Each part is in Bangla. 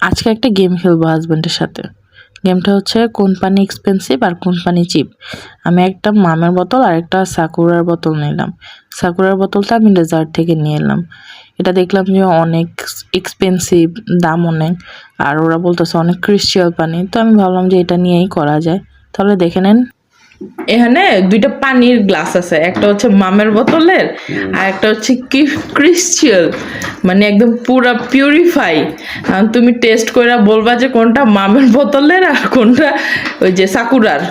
আজকে একটা গেম খেলবো হাজব্যান্ডের সাথে। গেমটা হচ্ছে কোন পানি এক্সপেন্সিভ আর কোন পানি চিপ। আমি একটা মামের বোতল আর একটা সাকুরার বোতল নিলাম। সাকুরার বোতলটা আমি ডেজার্ট থেকে নিয়ে এলাম। এটা দেখলাম যে অনেক এক্সপেন্সিভ, দাম অনেক, আর ওরা বলতেছে অনেক ক্রিস্টাল পানি, তো আমি ভাবলাম যে এটা নিয়েই করা যায়। তাহলে দেখে নেন, এখানে দুইটা পানির গ্লাস আছে, একটা হচ্ছে মামের বোতলের আর একটা হচ্ছে ক্রিস্টাল, মানে একদম পুরা পিউরিফাই। তুমি টেস্ট করে বলবা যে কোনটা মামের বোতলের আর কোনটা ওই যে সাকুরার।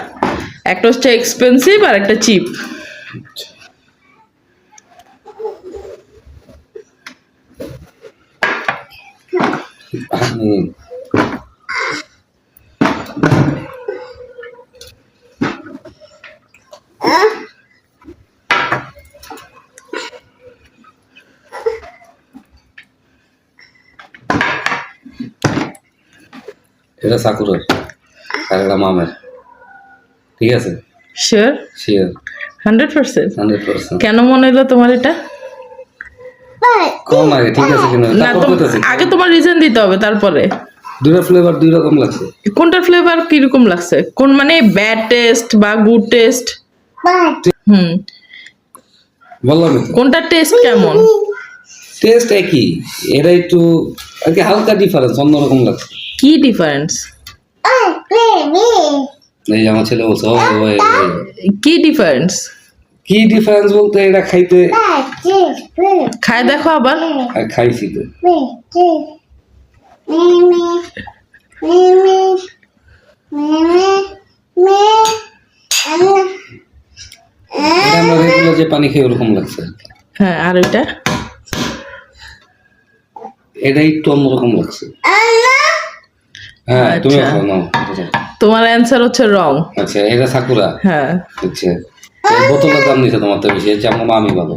একটা হচ্ছে এক্সপেন্সিভ আর একটা চিপ। এটা সাকুরার আর এটা মামের, ঠিক আছে? শিওর? শিওর, 100%? 100%। কেন মনে হলো তোমার এটা? কম আগে, ঠিক আছে কিনা না, আগে তোমার রিজন দিতে হবে, তারপরে। দুইটা ফ্লেভার দুই রকম লাগছে। কোনটা ফ্লেভার কিরকম লাগছে? কোন মানে ব্যাড টেস্ট বা গুড টেস্ট? বললাম কোনটা টেস্ট কেমন? টেস্ট একই, এটা একটু আর কি হালকা ডিফারেন্স, অন্যরকম লাগছে। কি ডিফারেন্স? এই যে আমার ছেলে বলছে কি ডিফারেন্স? কি ডিফারেন্স বলতে এটা খাইতে খায় দেখো আবার। আর খাইছি তো। এটা আমরা রেগুলার যে পানি খাই ওরকম লাগছে। হ্যাঁ, আর এটা? এটা একটু অন্যরকম লাগছে। হ্যাঁ, তুমি খাও নাও। তোমার অ্যান্সার হচ্ছে রং। আচ্ছা, এটা সাকুরা। হ্যাঁ। আচ্ছা, বোতলের দাম নিছে তোমার তো বেশি, আমার মামি ভালো।